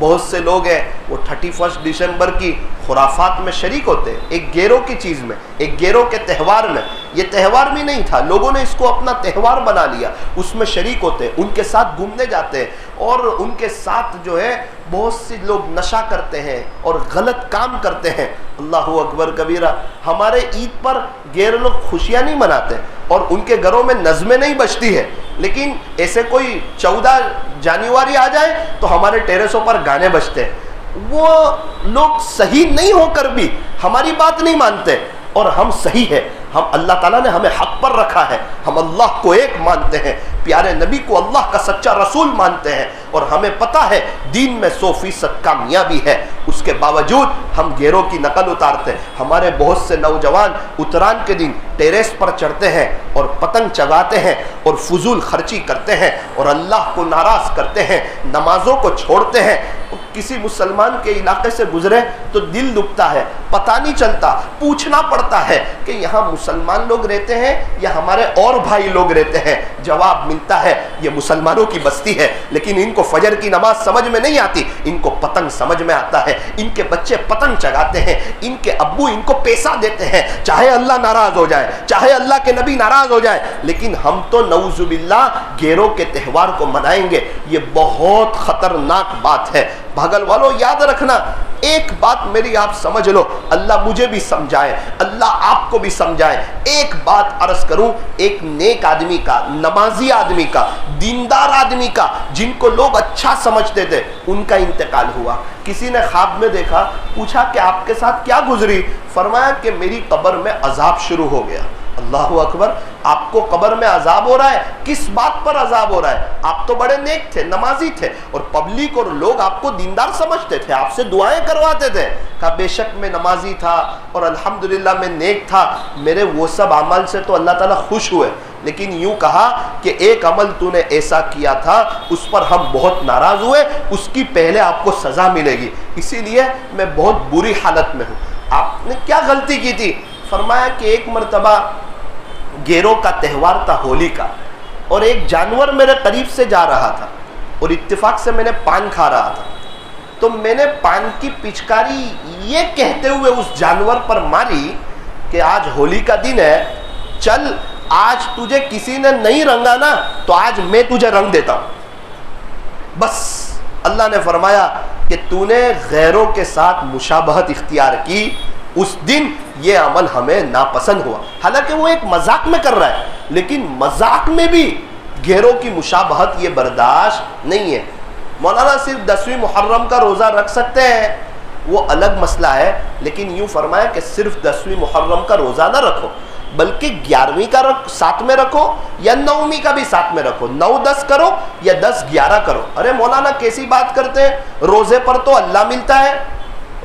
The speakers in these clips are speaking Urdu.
بہت سے لوگ ہیں وہ 31 دسمبر کی خرافات میں شریک ہوتے ہیں، ایک گیروں کی چیز میں، ایک گیروں کے تہوار میں. یہ تہوار بھی نہیں تھا، لوگوں نے اس کو اپنا تہوار بنا لیا، اس میں شریک ہوتے ہیں، ان کے ساتھ گھومنے جاتے ہیں، اور ان کے ساتھ جو ہے بہت سے لوگ نشہ کرتے ہیں اور غلط کام کرتے ہیں. اللہ اکبر کبیرہ. ہمارے عید پر غیر لوگ خوشیاں نہیں مناتے اور ان کے گھروں میں نظمیں نہیں بجتی ہے، لیکن ایسے کوئی 14 جنوری آ جائے تو ہمارے ٹیرسوں پر گانے بجتے ہیں. وہ لوگ صحیح نہیں ہو کر بھی ہماری بات نہیں مانتے، اور ہم صحیح ہے. ہم اللہ تعالیٰ نے ہمیں حق پر رکھا ہے، ہم اللہ کو ایک مانتے ہیں، پیارے نبی کو اللہ کا سچا رسول مانتے ہیں، اور ہمیں پتہ ہے دین میں 100% کامیابی ہے. اس کے باوجود ہم گیروں کی نقل اتارتے ہیں. ہمارے بہت سے نوجوان اتران کے دن ٹیریس پر چڑھتے ہیں اور پتنگ چگاتے ہیں اور فضول خرچی کرتے ہیں اور اللہ کو ناراض کرتے ہیں، نمازوں کو چھوڑتے ہیں. کسی مسلمان کے علاقے سے گزرے تو دل دکھتا ہے، پتہ نہیں چلتا، پوچھنا پڑتا ہے کہ یہاں مسلمان لوگ رہتے ہیں یا ہمارے اور بھائی لوگ رہتے ہیں. جواب ملتا ہے یہ مسلمانوں کی بستی ہے، لیکن ان کو فجر کی نماز سمجھ میں نہیں آتی، ان کو پتنگ سمجھ میں آتا ہے. ان کے بچے پتنگ چگاتے ہیں، ان کے ابو ان کو پیسہ دیتے ہیں، چاہے اللہ ناراض ہو جائے، چاہے اللہ کے نبی ناراض ہو جائے، لیکن ہم تو نعوذ باللہ گیروں کے تہوار کو منائیں گے. یہ بہت خطرناک بات ہے. بھاگل والوں یاد رکھنا، ایک بات میری آپ سمجھ لو، اللہ مجھے بھی سمجھائے، اللہ آپ کو بھی سمجھائے. ایک بات عرض کروں، ایک نیک آدمی کا، نمازی آدمی کا، دیندار آدمی کا، جن کو لوگ اچھا سمجھتے تھے، ان کا انتقال ہوا. کسی نے خواب میں دیکھا، پوچھا کہ آپ کے ساتھ کیا گزری؟ فرمایا کہ میری قبر میں عذاب شروع ہو گیا. اللہ اکبر. آپ کو قبر میں عذاب ہو رہا ہے، کس بات پر عذاب ہو رہا ہے؟ آپ تو بڑے نیک تھے، نمازی تھے، اور پبلک اور لوگ آپ کو دیندار سمجھتے تھے، آپ سے دعائیں کرواتے تھے. کہا بے شک میں نمازی تھا اور الحمدللہ میں نیک تھا، میرے وہ سب عمل سے تو اللہ تعالیٰ خوش ہوئے، لیکن یوں کہا کہ ایک عمل تو نے ایسا کیا تھا اس پر ہم بہت ناراض ہوئے، اس کی پہلے آپ کو سزا ملے گی، اسی لیے میں بہت بری حالت میں ہوں. آپ نے کیا غلطی کی تھی؟ فرمایا کہ ایک مرتبہ گیروں کا تہوار تھا، ہولی کا، اور ایک جانور میرے قریب سے جا رہا تھا اور اتفاق سے میں نے پان کھا رہا تھا، تو میں نے پان کی پچکاری یہ کہتے ہوئے اس جانور پر ماری کہ آج ہولی کا دن ہے، چل آج تجھے کسی نے نہیں رنگا نا تو آج میں تجھے رنگ دیتا ہوں. بس اللہ نے فرمایا کہ تو نے غیروں کے ساتھ مشابہت اختیار کی، اس دن یہ عمل ہمیں ناپسند ہوا. حالانکہ وہ ایک مذاق میں کر رہا ہے، لیکن مذاق میں بھی غیروں کی مشابہت یہ برداشت نہیں ہے. مولانا صرف 10ویں محرم کا روزہ رکھ سکتے ہیں، وہ الگ مسئلہ ہے، لیکن یوں فرمایا کہ صرف 10ویں محرم کا روزہ نہ رکھو، بلکہ 11ویں کا ساتھ میں رکھو یا 9ویں کا بھی ساتھ میں رکھو. 9-10 کرو یا 10-11 کرو. ارے مولانا کیسی بات کرتے ہیں، روزے پر تو اللہ ملتا ہے،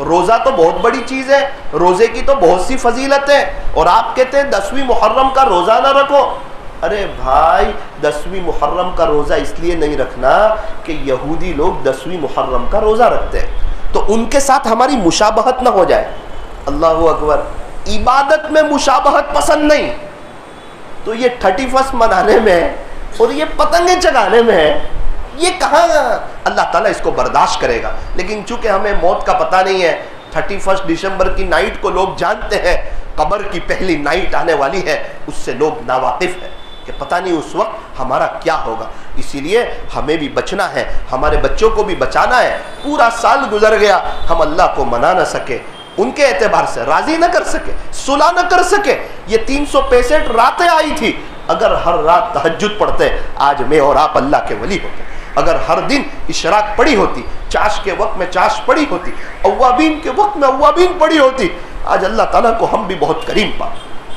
روزہ تو بہت بڑی چیز ہے، روزے کی تو بہت سی فضیلت ہے، اور آپ کہتے ہیں 10ویں محرم کا روزہ نہ رکھو. ارے بھائی 10ویں محرم کا روزہ اس لیے نہیں رکھنا کہ یہودی لوگ 10ویں محرم کا روزہ رکھتے ہیں، تو ان کے ساتھ ہماری مشابہت نہ ہو جائے. اللہ اکبر. عبادت میں مشابہت پسند نہیں، تو یہ 31 منانے میں اور یہ پتنگیں چگانے میں یہ کہاں اللہ تعالیٰ اس کو برداشت کرے گا. لیکن چونکہ ہمیں موت کا پتہ نہیں ہے، 31 دسمبر کی نائٹ کو لوگ جانتے ہیں، قبر کی پہلی نائٹ آنے والی ہے، اس سے لوگ ناواقف ہیں کہ پتہ نہیں اس وقت ہمارا کیا ہوگا. اسی لیے ہمیں بھی بچنا ہے، ہمارے بچوں کو بھی بچانا ہے. پورا سال گزر گیا، ہم اللہ کو منا نہ سکے، ان کے اعتبار سے راضی نہ کر سکے، صلح نہ کر سکے. یہ 365 راتیں آئی تھی، اگر ہر رات تہجد پڑھتے آج میں اور آپ اللہ کے ولی ہوتے. اگر ہر دن اشراق پڑھی ہوتی، چاش کے وقت میں چاش پڑھی ہوتی، اوابین کے وقت میں اوابین پڑھی ہوتی، آج اللہ تعالیٰ کو ہم بھی بہت کریم پا.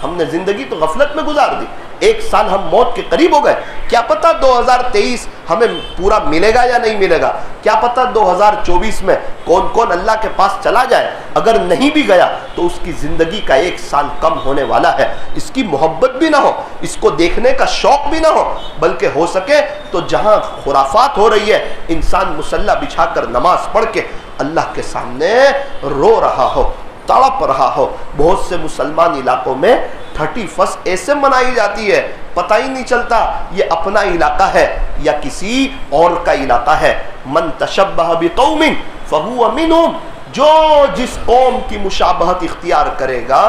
ہم نے زندگی تو غفلت میں گزار دی، 1 سال ہم موت کے قریب ہو گئے. کیا پتہ 2023 ہمیں پورا ملے گا یا نہیں ملے گا، کیا پتہ 2024 میں کون کون اللہ کے پاس چلا جائے. اگر نہیں بھی گیا تو اس کی زندگی کا 1 سال کم ہونے والا ہے. اس کی محبت بھی نہ ہو، اس کو دیکھنے کا شوق بھی نہ ہو، بلکہ ہو سکے تو جہاں خرافات ہو رہی ہے انسان مصلی بچھا کر نماز پڑھ کے اللہ کے سامنے رو رہا ہو، تڑپ رہا ہو. بہت سے مسلمان علاقوں میں 31 ایسے منائی جاتی ہے پتہ ہی نہیں چلتا یہ اپنا علاقہ ہے یا کسی اور کا علاقہ ہے. من تشبہ بقوم فہو منہم، جو جس قوم کی مشابہت اختیار کرے گا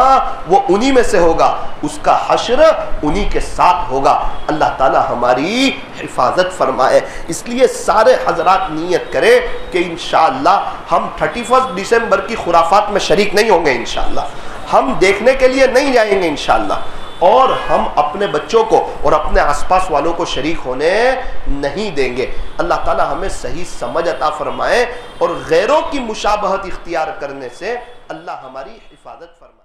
وہ انہی میں سے ہوگا، اس کا حشر انہی کے ساتھ ہوگا. اللہ تعالی ہماری حفاظت فرمائے. اس لیے سارے حضرات نیت کرے کہ انشاءاللہ ہم 31 دسمبر کی خرافات میں شریک نہیں ہوں گے، انشاءاللہ ہم دیکھنے کے لیے نہیں جائیں گے انشاءاللہ، اور ہم اپنے بچوں کو اور اپنے آس پاس والوں کو شریک ہونے نہیں دیں گے. اللہ تعالی ہمیں صحیح سمجھ عطا فرمائے اور غیروں کی مشابہت اختیار کرنے سے اللہ ہماری حفاظت فرمائے.